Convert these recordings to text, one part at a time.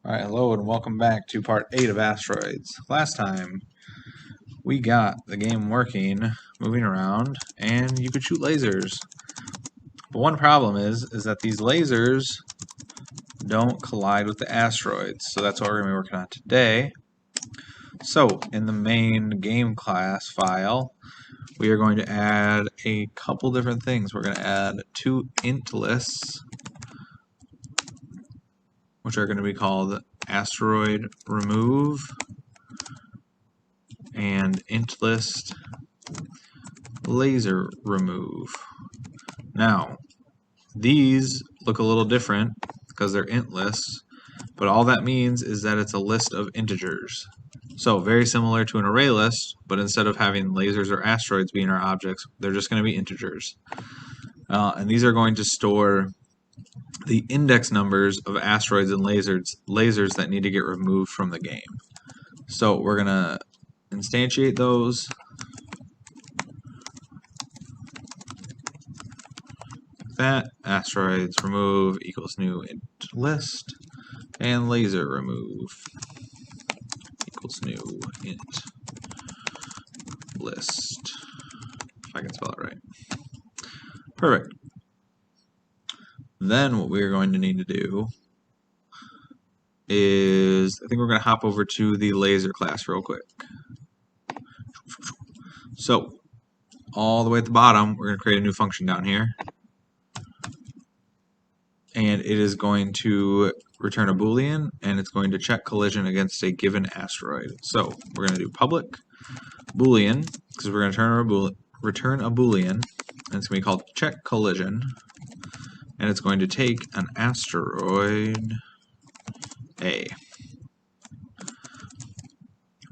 Alright, hello and welcome back to part 8 of Asteroids. Last time, we got the game working, moving around, and you could shoot lasers. But one problem is that these lasers don't collide with the asteroids, so that's what we're going to be working on today. So, in the main game class file, we are going to add a couple different things. We're going to add 2 int lists, which are going to be called asteroid remove and int list laser remove. Now, these look a little different because they're int lists, but all that means is that it's a list of integers. So very similar to an array list, but instead of having lasers or asteroids being our objects, they're just going to be integers. And these are going to store the index numbers of asteroids and lasers that need to get removed from the game. So we're going to instantiate those. That asteroids remove equals new int list, and laser remove equals new int list, if I can spell it right. Perfect. Then what we're going to need to do is, I think we're going to hop over to the laser class real quick. So all the way at the bottom, we're going to create a new function down here, and it is going to return a boolean, and it's going to check collision against a given asteroid. So we're going to do public boolean, because we're going to return a boolean, and it's going to be called check collision, and it's going to take an asteroid A.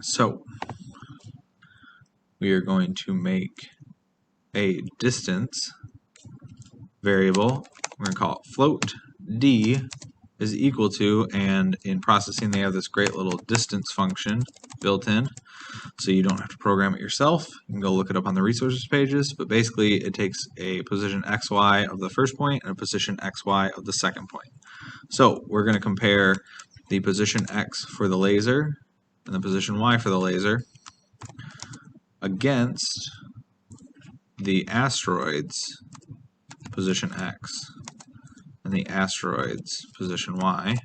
So we are going to make a distance variable. We're going to call it float d is equal to, and in processing they have this great little distance function built in, so you don't have to program it yourself. You can go look it up on the resources pages, but basically it takes a position xy of the first point and a position xy of the second point. So we're going to compare the position x for the laser and the position y for the laser against the asteroids position x and the asteroids position y,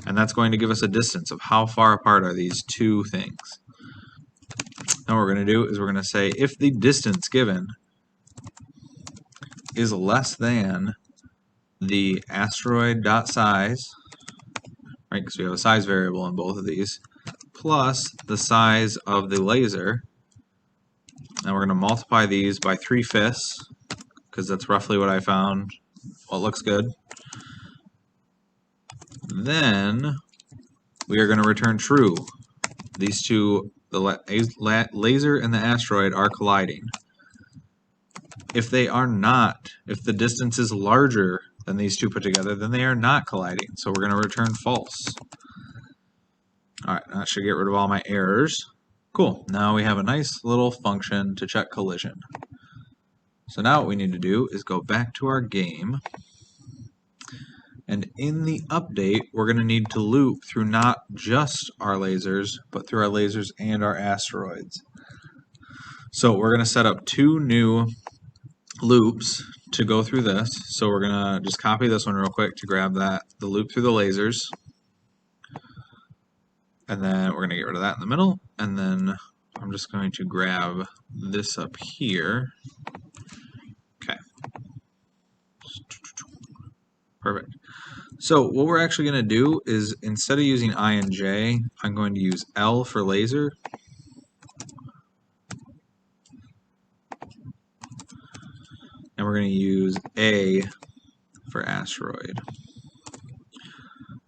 and that's going to give us a distance of how far apart are these two things. Now what we're going to do is we're going to say if the distance given is less than the asteroid dot size, right, because we have a size variable in both of these, plus the size of the laser, and we're going to multiply these by 3/5, because that's roughly what I found. Well, it looks good. Then we are going to return true. These two, the laser and the asteroid, are colliding. If they are not, if the distance is larger than these two put together, then they are not colliding. So we're going to return false. Alright, that should get rid of all my errors. Cool. Now we have a nice little function to check collision. So now what we need to do is go back to our game, and in the update we're going to need to loop through not just our lasers, but through our lasers and our asteroids. So we're going to set up 2 new loops to go through this. So we're going to just copy this one real quick to grab the loop through the lasers, and then we're going to get rid of that in the middle, and then I'm just going to grab this up here. Okay. Perfect. So what we're actually going to do is, instead of using I and J, I'm going to use L for laser, and we're going to use A for asteroid,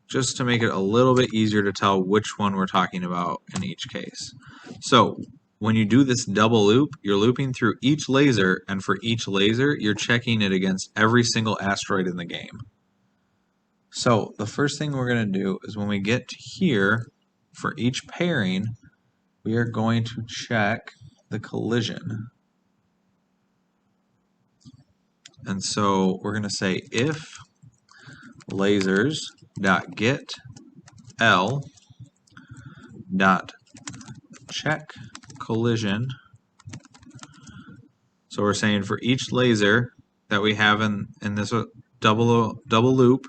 just to make it a little bit easier to tell which one we're talking about in each case. So when you do this double loop, you're looping through each laser, and for each laser you're checking it against every single asteroid in the game. So the first thing we're going to do is, when we get to here, for each pairing, we are going to check the collision. And so we're going to say if lasers dot get L dot check collision. So we're saying for each laser that we have in this double loop,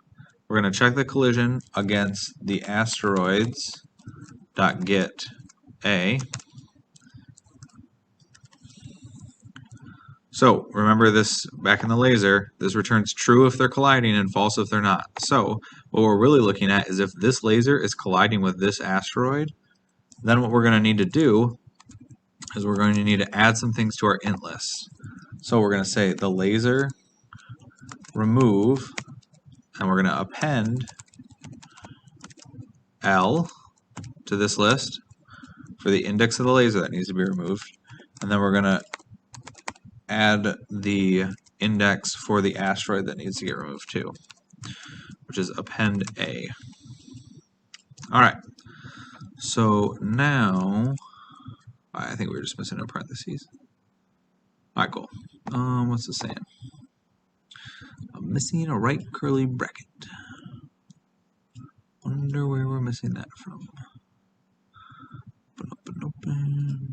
we're going to check the collision against the asteroids dot get A. So remember this back in the laser, this returns true if they're colliding and false if they're not. So what we're really looking at is if this laser is colliding with this asteroid, then what we're going to need to do is we're going to need to add some things to our int list. So we're going to say the laser remove, and we're going to append L to this list for the index of the laser that needs to be removed, and then we're going to add the index for the asteroid that needs to get removed too, which is append A. Alright, so now I think we were just missing a parentheses. Alright, cool. What's this saying? I'm missing a right curly bracket. Wonder where we're missing that from. Open.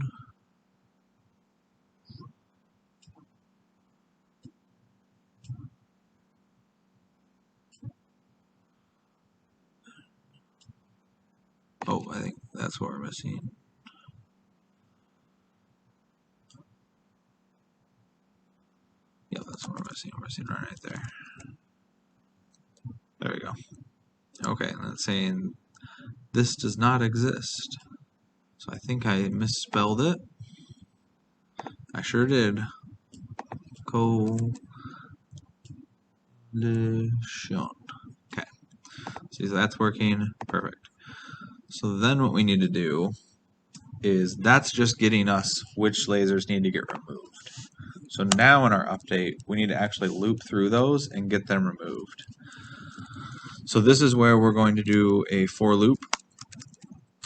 Oh, I think that's what we're missing. Yeah, that's what we're missing. We're missing right there. There we go. Okay, and that's saying this does not exist. So I think I misspelled it. I sure did. Collision. Okay. See, so that's working. Perfect. So then what we need to do is that's just getting us which lasers need to get removed. So now in our update, we need to actually loop through those and get them removed. So this is where we're going to do a for loop.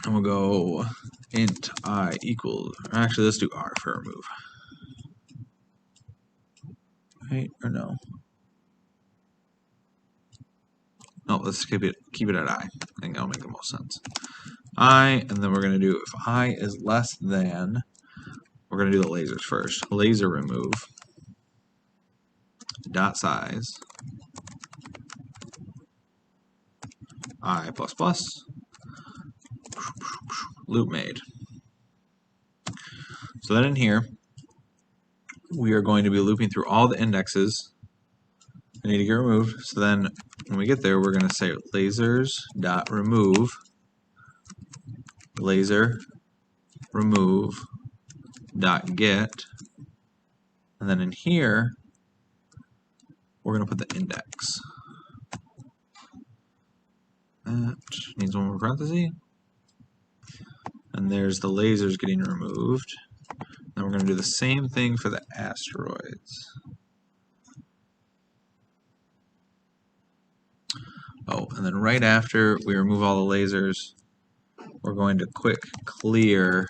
And we'll go int I equals, actually let's do R for remove. Right, or no? No, let's keep it at I. I think that'll make the most sense. I, and then we're going to do, if I is less than, we're going to do the lasers first. Laser remove dot size I plus plus loop made. So then in here, we are going to be looping through all the indexes that need to get removed. So then when we get there, we're going to say lasers dot remove laser remove dot get, and then in here we're going to put the index. That needs one more parenthesis, and there's the lasers getting removed. Then we're going to do the same thing for the asteroids. Oh, and then right after we remove all the lasers, we're going to quick clear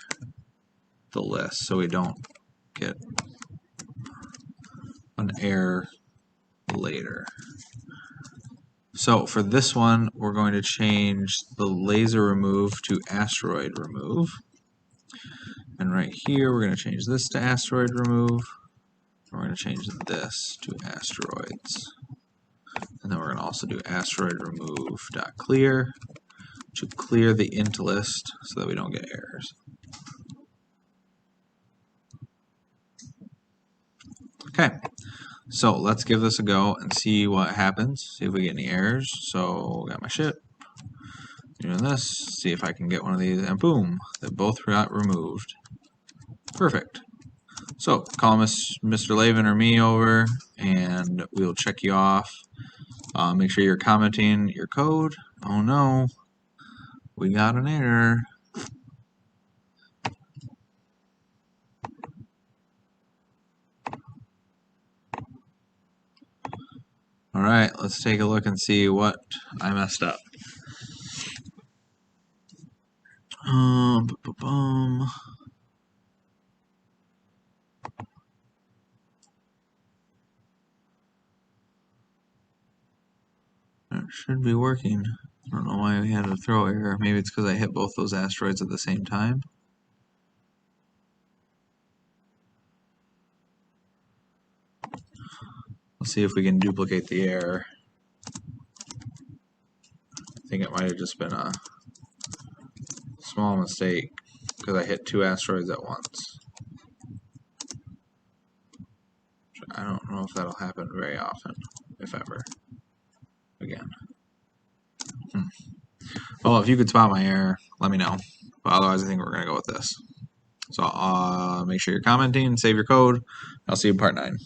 the list so we don't get an error later. So for this one, we're going to change the laser remove to asteroid remove. And right here, we're going to change this to asteroid remove. We're going to change this to asteroids. And then we're going to also do asteroid remove dot clear to clear the int list so that we don't get errors. Okay, so let's give this a go and see what happens. See if we get any errors. So got my ship. Doing this. See if I can get one of these, and boom, they both got removed. Perfect. So call Mr. Lavin or me over, and we'll check you off. Make sure you're commenting your code. Oh no, we got an error. Alright, let's take a look and see what I messed up. It should be working. I don't know why we had a throw error. Maybe it's because I hit both those asteroids at the same time. Let's see if we can duplicate the error. I think it might have just been a small mistake because I hit 2 asteroids at once. I don't know if that'll happen very often, if ever. Again. Well, if you could spot my error, let me know. But otherwise, I think we're going to go with this. So make sure you're commenting, save your code. I'll see you in part 9.